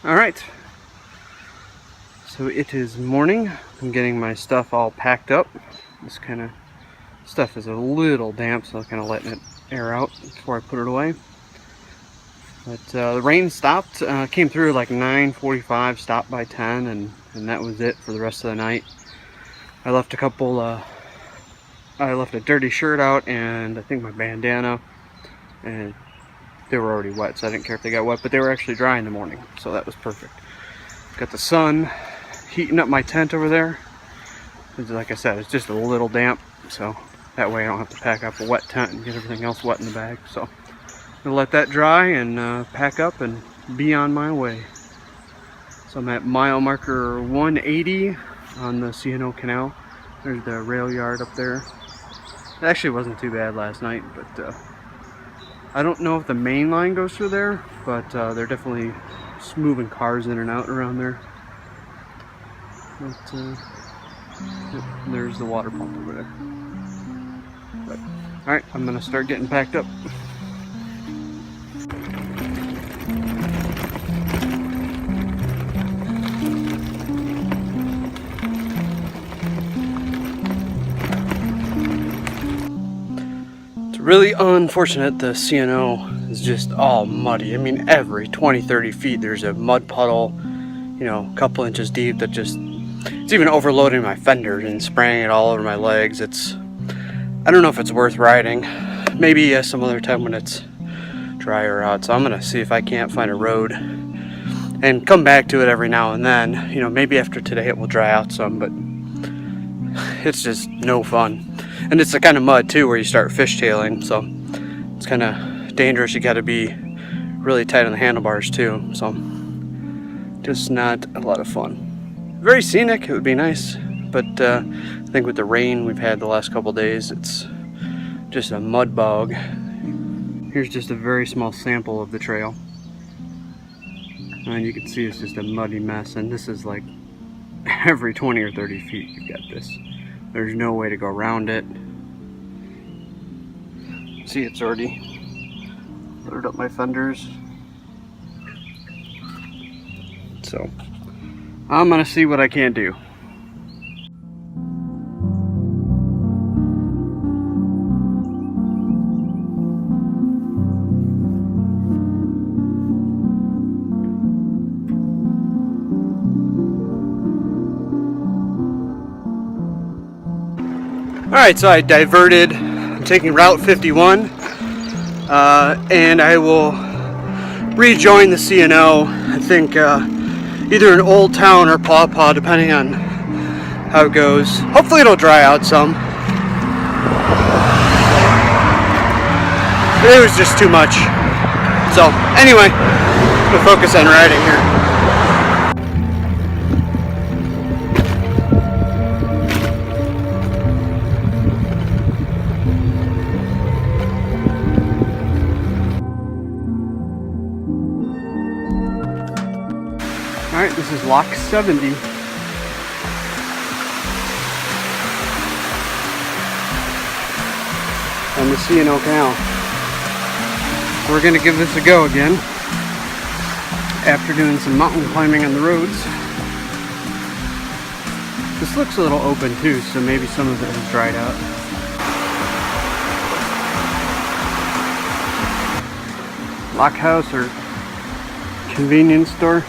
All right, so it is morning. I'm getting my stuff all packed up. This kind of stuff is a little damp, so I'm kind of letting it air out before I put it away. But the rain stopped, came through like 9:45, stopped by 10, and that was it for the rest of the night. I left a couple, I left a dirty shirt out and I think my bandana, and they were already wet, so I didn't care if they got wet, but they were actually dry in the morning, so that was perfect. Got the sun heating up my tent over there. Like I said, it's just a little damp, so that way I don't have to pack up a wet tent and get everything else wet in the bag. So I'm gonna let that dry and pack up and be on my way. So I'm at mile marker 180 on the C&O Canal. There's the rail yard up there. It actually wasn't too bad last night, but I don't know if the main line goes through there, but they're definitely moving cars in and out around there. But there's the water pump over there. But alright, I'm gonna start getting packed up. Really unfortunate the C&O is just all muddy. I mean, every 20-30 feet there's a mud puddle, you know, a couple inches deep that just, it's even overloading my fenders and spraying it all over my legs. It's, I don't know if it's worth riding. Maybe some other time when it's drier out. So I'm gonna see if I can't find a road and come back to it every now and then. You know, maybe after today it will dry out some, but it's just no fun. And it's the kind of mud too where you start fishtailing, so it's kind of dangerous. You got to be really tight on the handlebars too, so just not a lot of fun. Very scenic, it would be nice, but I think with the rain we've had the last couple days, it's just a mud bog. Here's just a very small sample of the trail, and you can see it's just a muddy mess, and this is like every 20 or 30 feet you've got this. There's no way to go around it. See, it's already loaded up my fenders. So I'm gonna see what I can do. Alright, so I diverted. I'm taking Route 51, and I will rejoin the C&O. I think either in Old Town or Paw Paw, depending on how it goes. Hopefully it'll dry out some. It was just too much. So anyway, we'll focus on riding here. Alright, this is Lock 70. On the C&O Canal. We're going to give this a go again after doing some mountain climbing on the roads. This looks a little open too, so maybe some of it has dried out. Lock house or convenience store.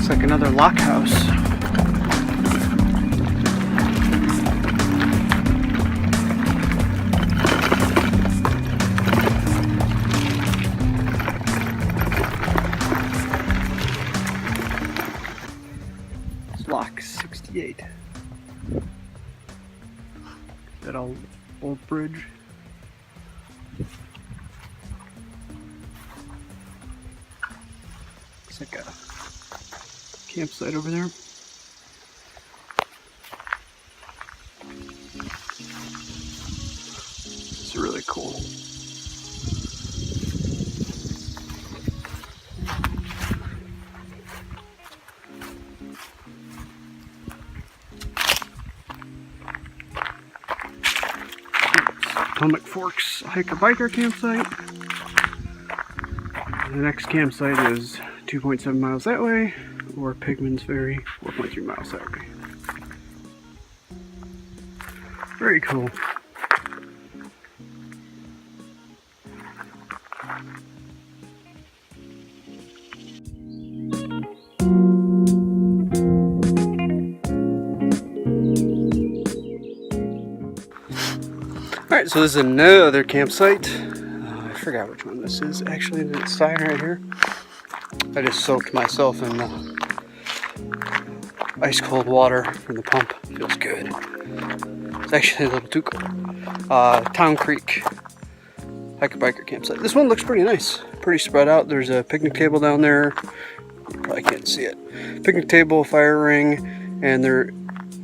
Like another lock house. It's lock 68. That old bridge. It's like a campsite over there. It's really cool. Potomac Forks hiker biker campsite. The next campsite is 2.7 miles that way, or Pigman's Ferry, 4.3 miles that way. Very cool. Alright, so this is another campsite. I forgot which one this is. Actually, it's sign right here. I just soaked myself in ice cold water from the pump. Feels good. It's actually a little too cold. Town Creek hiker biker campsite. This one looks pretty nice. Pretty spread out. There's a picnic table down there. You probably can't see it. Picnic table, fire ring, and they're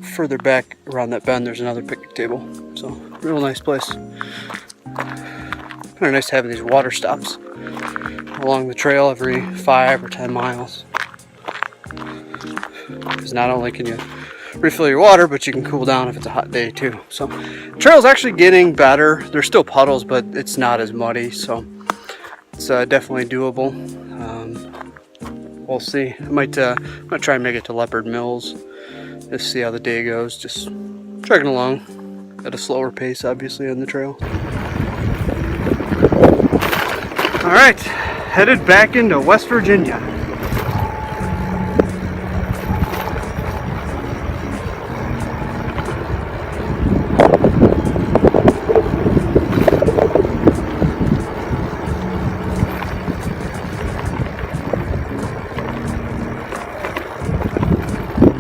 further back around that bend. There's another picnic table. So, real nice place. Kind of nice having these water stops along the trail every 5 or 10 miles. Because not only can you refill your water, but you can cool down if it's a hot day too. So, the trail's actually getting better. There's still puddles, but it's not as muddy, so it's definitely doable. We'll see. I might try and make it to Leopard Mills. Just see how the day goes. Just trekking along at a slower pace, obviously, on the trail. Alright, headed back into West Virginia.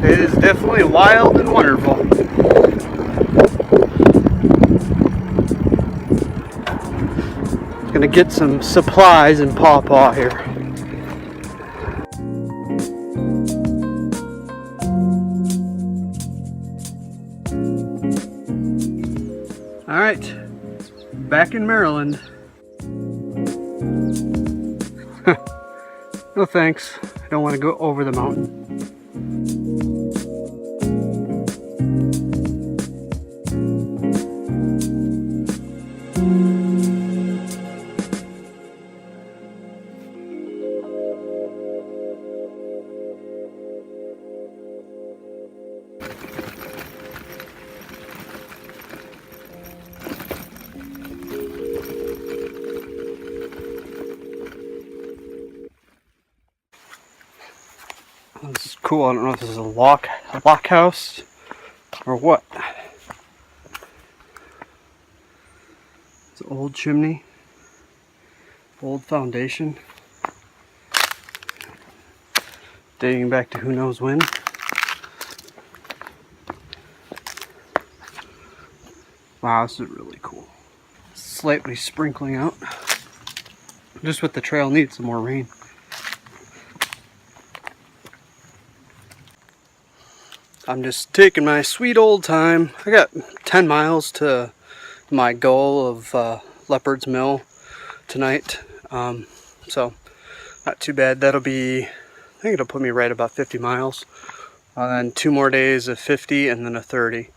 It is definitely wild and wonderful. Gonna get some supplies in Paw Paw here. Alright, back in Maryland. No thanks, I don't want to go over the mountain. This is cool. I don't know if this is a lock house or what. It's an old chimney, old foundation, dating back to who knows when. Wow, this is really cool. Slightly sprinkling out. Just what the trail needs, some more rain. I'm just taking my sweet old time. I got 10 miles to my goal of Leopards Mill tonight. So not too bad. That'll be, I think it'll put me right about 50 miles. And then 2 more days of 50 and then a 30.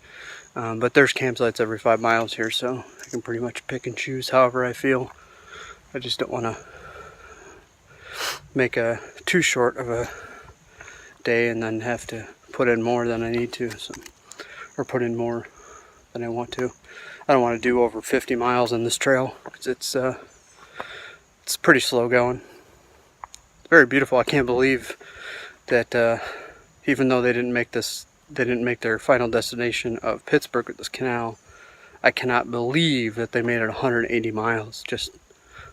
But there's campsites every 5 miles here, so I can pretty much pick and choose however I feel. I just don't want to make a too short of a day and then have to put in more than I need to, so, or put in more than I want to. I don't want to do over 50 miles on this trail because it's pretty slow going. It's very beautiful. I can't believe that even though they didn't make their final destination of Pittsburgh with this canal, I cannot believe that they made it 180 miles, just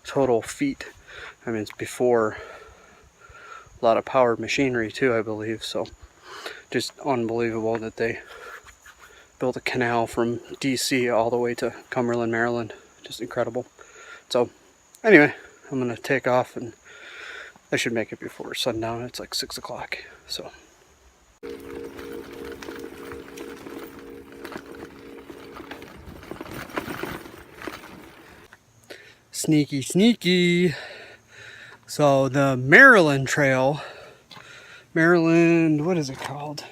total feet. I mean, it's before a lot of powered machinery too, I believe, so just unbelievable that they built a canal from DC all the way to Cumberland, Maryland. Just incredible. So anyway, I'm gonna take off and I should make it before sundown. It's like 6 o'clock, so Sneaky, sneaky. So the Maryland Trail, what is it called?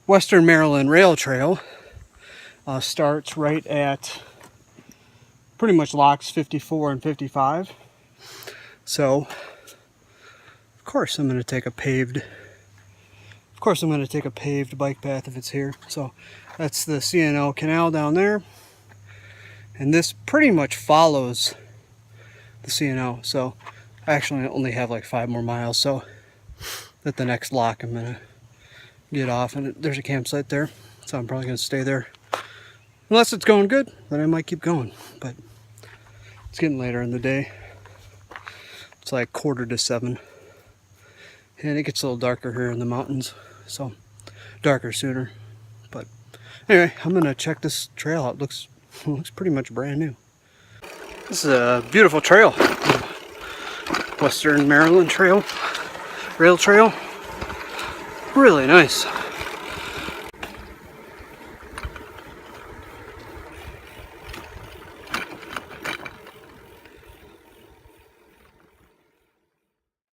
Western Maryland Rail Trail starts right at pretty much locks 54 and 55. So, of course I'm going to take a paved bike path if it's here. So that's the C&O Canal down there. And this pretty much follows the C&O. So I actually only have like 5 more miles. So at the next lock I'm going to get off, and there's a campsite there. So I'm probably going to stay there. Unless it's going good, then I might keep going. But it's getting later in the day. It's like 6:45. And it gets a little darker here in the mountains. So darker sooner. But anyway, I'm going to check this trail out. It looks pretty much brand new. This is a beautiful trail. Western Maryland Trail. Rail Trail. Really nice.